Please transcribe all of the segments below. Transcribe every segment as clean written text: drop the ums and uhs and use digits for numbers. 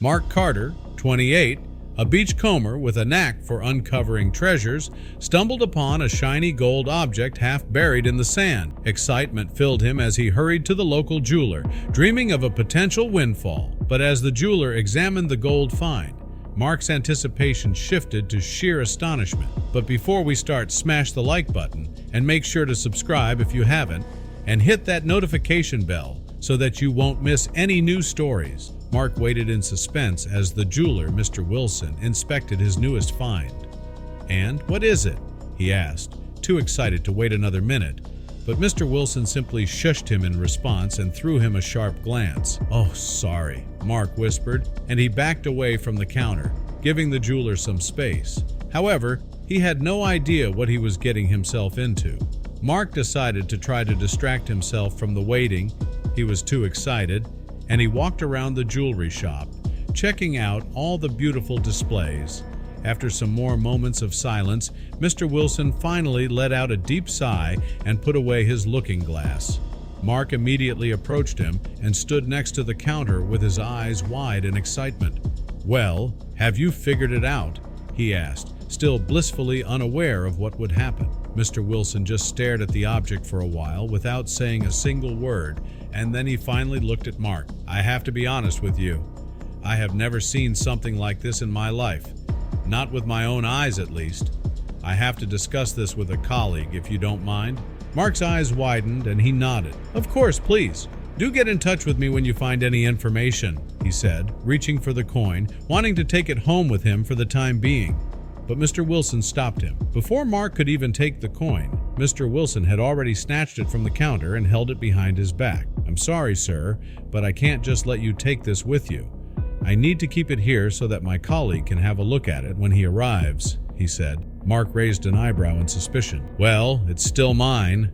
Mark Carter, 28, a beachcomber with a knack for uncovering treasures, stumbled upon a shiny gold object half buried in the sand. Excitement filled him as he hurried to the local jeweler, dreaming of a potential windfall. But as the jeweler examined the gold find, Mark's anticipation shifted to sheer astonishment. But before we start, smash the like button and make sure to subscribe if you haven't, and hit that notification bell so that you won't miss any new stories. Mark waited in suspense as the jeweler, Mr. Wilson, inspected his newest find. "And what is it?" he asked, too excited to wait another minute. But Mr. Wilson simply shushed him in response and threw him a sharp glance. "Oh, sorry," Mark whispered, and he backed away from the counter, giving the jeweler some space. However, he had no idea what he was getting himself into. Mark decided to try to distract himself from the waiting. He was too excited, and he walked around the jewelry shop, checking out all the beautiful displays. After some more moments of silence, Mr. Wilson finally let out a deep sigh and put away his looking glass. Mark immediately approached him and stood next to the counter with his eyes wide in excitement. "Well, have you figured it out?" he asked, still blissfully unaware of what would happen. Mr. Wilson just stared at the object for a while without saying a single word, and then he finally looked at Mark. "I have to be honest with you. I have never seen something like this in my life. Not with my own eyes, at least. I have to discuss this with a colleague, if you don't mind." Mark's eyes widened and he nodded. "Of course, please. Do get in touch with me when you find any information," he said, reaching for the coin, wanting to take it home with him for the time being. But Mr. Wilson stopped him. Before Mark could even take the coin, Mr. Wilson had already snatched it from the counter and held it behind his back. "I'm sorry, sir, but I can't just let you take this with you. I need to keep it here so that my colleague can have a look at it when he arrives," he said. Mark raised an eyebrow in suspicion. "Well, it's still mine.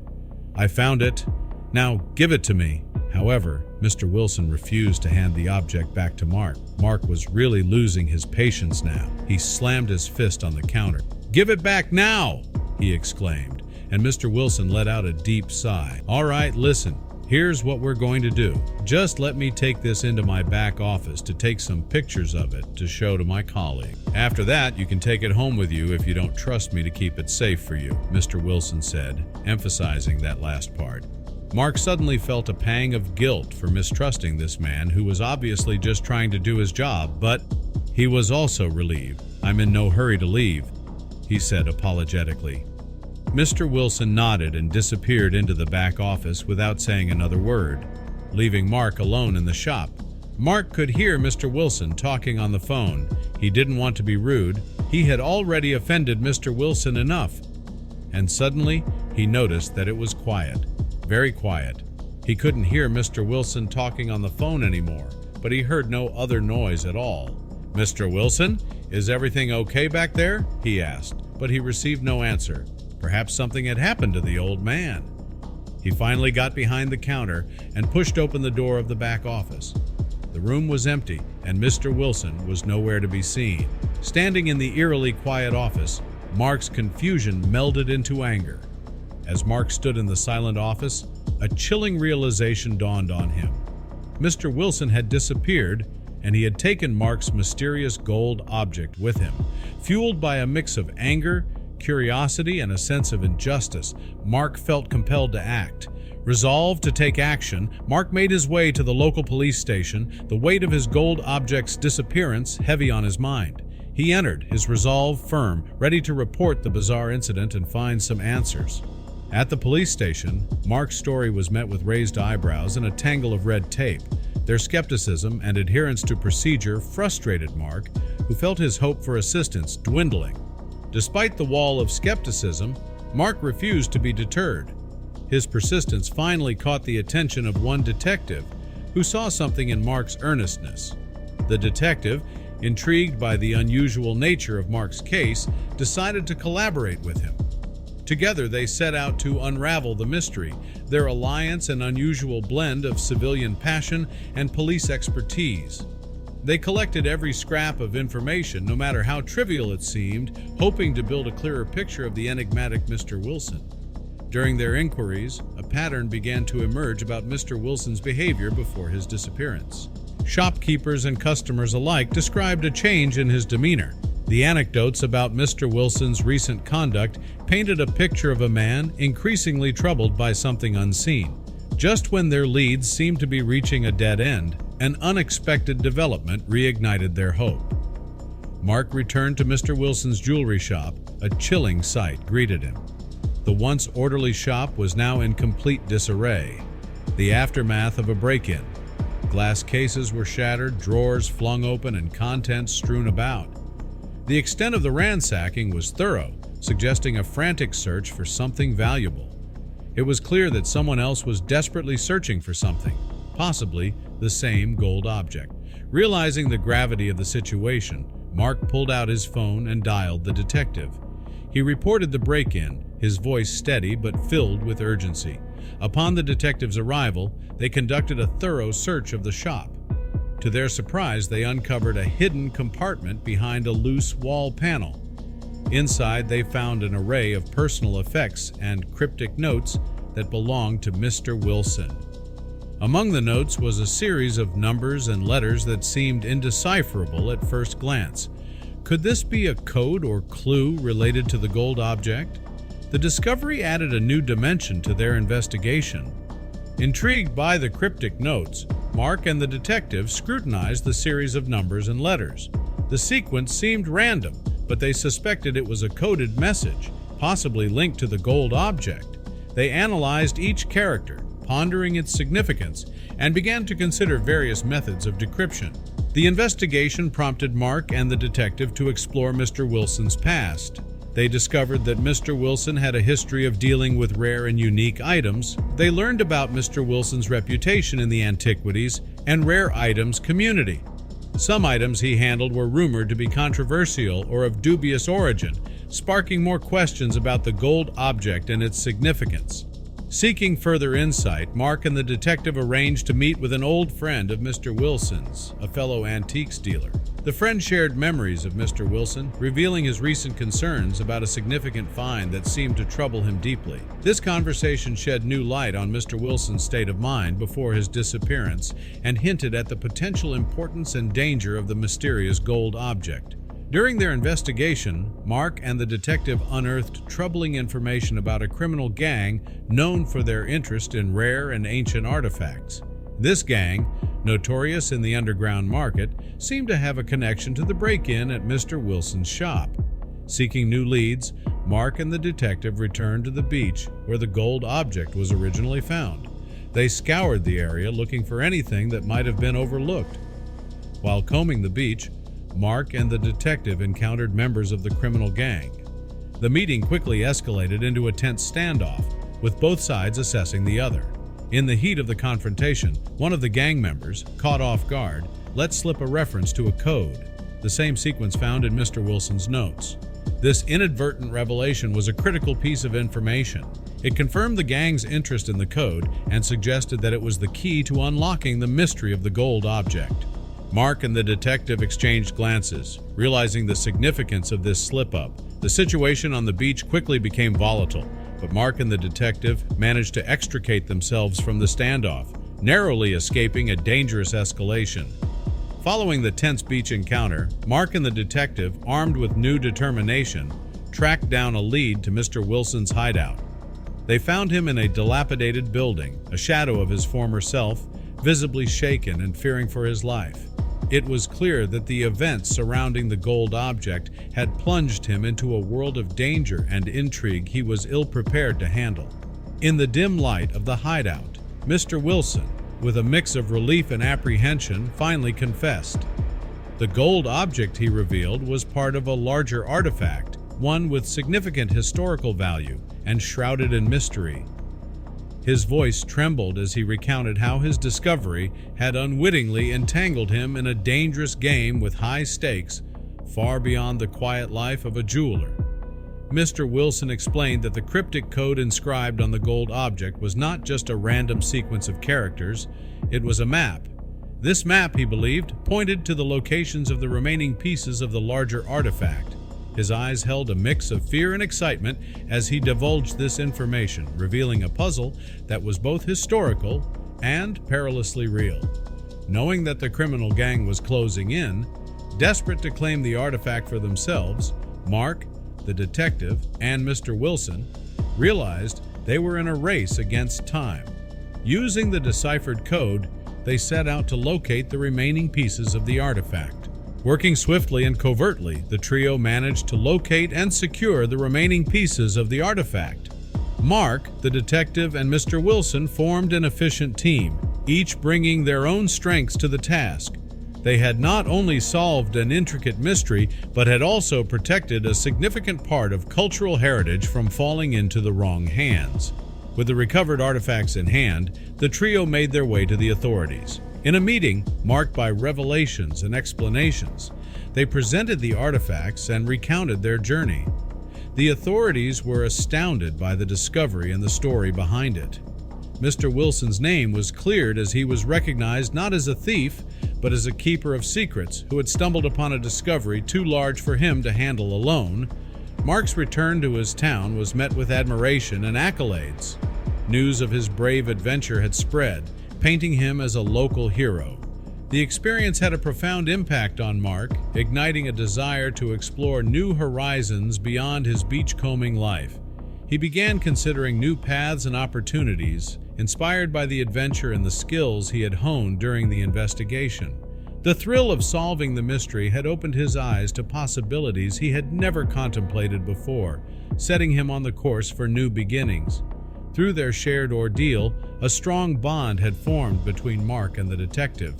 I found it. Now give it to me." However, Mr. Wilson refused to hand the object back to Mark. Mark was really losing his patience now. He slammed his fist on the counter. "Give it back now!" he exclaimed, and Mr. Wilson let out a deep sigh. "All right, listen. Here's what we're going to do. Just let me take this into my back office to take some pictures of it to show to my colleague. After that, you can take it home with you if you don't trust me to keep it safe for you," Mr. Wilson said, emphasizing that last part. Mark suddenly felt a pang of guilt for mistrusting this man who was obviously just trying to do his job, but he was also relieved. "I'm in no hurry to leave," he said apologetically. Mr. Wilson nodded and disappeared into the back office without saying another word, leaving Mark alone in the shop. Mark could hear Mr. Wilson talking on the phone. He didn't want to be rude. He had already offended Mr. Wilson enough. And suddenly, he noticed that it was quiet. Very quiet. He couldn't hear Mr. Wilson talking on the phone anymore, but he heard no other noise at all. "Mr. Wilson, is everything okay back there?" he asked, but he received no answer. Perhaps something had happened to the old man. He finally got behind the counter and pushed open the door of the back office. The room was empty, and Mr. Wilson was nowhere to be seen. Standing in the eerily quiet office, Mark's confusion melded into anger. As Mark stood in the silent office, a chilling realization dawned on him. Mr. Wilson had disappeared, and he had taken Mark's mysterious gold object with him. Fueled by a mix of anger, curiosity, and a sense of injustice, Mark felt compelled to act. Resolved to take action, Mark made his way to the local police station, the weight of his gold object's disappearance heavy on his mind. He entered, his resolve firm, ready to report the bizarre incident and find some answers. At the police station, Mark's story was met with raised eyebrows and a tangle of red tape. Their skepticism and adherence to procedure frustrated Mark, who felt his hope for assistance dwindling. Despite the wall of skepticism, Mark refused to be deterred. His persistence finally caught the attention of one detective, who saw something in Mark's earnestness. The detective, intrigued by the unusual nature of Mark's case, decided to collaborate with him. Together, they set out to unravel the mystery. Their alliance an unusual blend of civilian passion and police expertise. They collected every scrap of information, no matter how trivial it seemed, hoping to build a clearer picture of the enigmatic Mr. Wilson. During their inquiries, a pattern began to emerge about Mr. Wilson's behavior before his disappearance. Shopkeepers and customers alike described a change in his demeanor. The anecdotes about Mr. Wilson's recent conduct painted a picture of a man increasingly troubled by something unseen. Just when their leads seemed to be reaching a dead end, an unexpected development reignited their hope. Mark returned to Mr. Wilson's jewelry shop. A chilling sight greeted him. The once orderly shop was now in complete disarray, the aftermath of a break-in. Glass cases were shattered, drawers flung open, and contents strewn about. The extent of the ransacking was thorough, suggesting a frantic search for something valuable. It was clear that someone else was desperately searching for something, possibly the same gold object. Realizing the gravity of the situation, Mark pulled out his phone and dialed the detective. He reported the break-in, his voice steady but filled with urgency. Upon the detective's arrival, they conducted a thorough search of the shop. To their surprise, they uncovered a hidden compartment behind a loose wall panel. Inside, they found an array of personal effects and cryptic notes that belonged to Mr. Wilson. Among the notes was a series of numbers and letters that seemed indecipherable at first glance. Could this be a code or clue related to the gold object? The discovery added a new dimension to their investigation. Intrigued by the cryptic notes, Mark and the detective scrutinized the series of numbers and letters. The sequence seemed random, but they suspected it was a coded message, possibly linked to the gold object. They analyzed each character, pondering its significance, and began to consider various methods of decryption. The investigation prompted Mark and the detective to explore Mr. Wilson's past. They discovered that Mr. Wilson had a history of dealing with rare and unique items. They learned about Mr. Wilson's reputation in the antiquities and rare items community. Some items he handled were rumored to be controversial or of dubious origin, sparking more questions about the gold object and its significance. Seeking further insight, Mark and the detective arranged to meet with an old friend of Mr. Wilson's, a fellow antiques dealer. The friend shared memories of Mr. Wilson, revealing his recent concerns about a significant find that seemed to trouble him deeply. This conversation shed new light on Mr. Wilson's state of mind before his disappearance and hinted at the potential importance and danger of the mysterious gold object. During their investigation, Mark and the detective unearthed troubling information about a criminal gang known for their interest in rare and ancient artifacts. This gang, notorious in the underground market, seemed to have a connection to the break-in at Mr. Wilson's shop. Seeking new leads, Mark and the detective returned to the beach where the gold object was originally found. They scoured the area looking for anything that might have been overlooked. While combing the beach, Mark and the detective encountered members of the criminal gang. The meeting quickly escalated into a tense standoff, with both sides assessing the other. In the heat of the confrontation, one of the gang members, caught off guard, let slip a reference to a code, the same sequence found in Mr. Wilson's notes. This inadvertent revelation was a critical piece of information. It confirmed the gang's interest in the code and suggested that it was the key to unlocking the mystery of the gold object. Mark and the detective exchanged glances, realizing the significance of this slip-up. The situation on the beach quickly became volatile, but Mark and the detective managed to extricate themselves from the standoff, narrowly escaping a dangerous escalation. Following the tense beach encounter, Mark and the detective, armed with new determination, tracked down a lead to Mr. Wilson's hideout. They found him in a dilapidated building, a shadow of his former self, visibly shaken and fearing for his life. It was clear that the events surrounding the gold object had plunged him into a world of danger and intrigue he was ill-prepared to handle. In the dim light of the hideout, Mr. Wilson, with a mix of relief and apprehension, finally confessed. The gold object, he revealed, was part of a larger artifact, one with significant historical value and shrouded in mystery. His voice trembled as he recounted how his discovery had unwittingly entangled him in a dangerous game with high stakes, far beyond the quiet life of a jeweler. Mr. Wilson explained that the cryptic code inscribed on the gold object was not just a random sequence of characters, it was a map. This map, he believed, pointed to the locations of the remaining pieces of the larger artifact. His eyes held a mix of fear and excitement as he divulged this information, revealing a puzzle that was both historical and perilously real. Knowing that the criminal gang was closing in, desperate to claim the artifact for themselves, Mark, the detective, and Mr. Wilson realized they were in a race against time. Using the deciphered code, they set out to locate the remaining pieces of the artifact. Working swiftly and covertly, the trio managed to locate and secure the remaining pieces of the artifact. Mark, the detective, and Mr. Wilson formed an efficient team, each bringing their own strengths to the task. They had not only solved an intricate mystery, but had also protected a significant part of cultural heritage from falling into the wrong hands. With the recovered artifacts in hand, the trio made their way to the authorities. In a meeting marked by revelations and explanations, they presented the artifacts and recounted their journey. The authorities were astounded by the discovery and the story behind it. Mr. Wilson's name was cleared as he was recognized not as a thief, but as a keeper of secrets who had stumbled upon a discovery too large for him to handle alone. Mark's return to his town was met with admiration and accolades. News of his brave adventure had spread, painting him as a local hero. The experience had a profound impact on Mark, igniting a desire to explore new horizons beyond his beachcombing life. He began considering new paths and opportunities, inspired by the adventure and the skills he had honed during the investigation. The thrill of solving the mystery had opened his eyes to possibilities he had never contemplated before, setting him on the course for new beginnings. Through their shared ordeal, a strong bond had formed between Mark and the detective.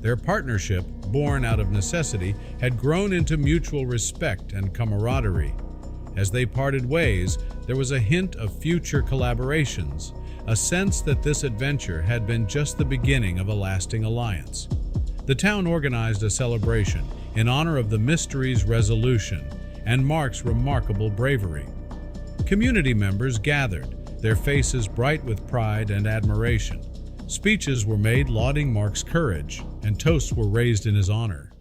Their partnership, born out of necessity, had grown into mutual respect and camaraderie. As they parted ways, there was a hint of future collaborations, a sense that this adventure had been just the beginning of a lasting alliance. The town organized a celebration in honor of the mystery's resolution and Mark's remarkable bravery. Community members gathered, their faces bright with pride and admiration. Speeches were made lauding Mark's courage, and toasts were raised in his honor.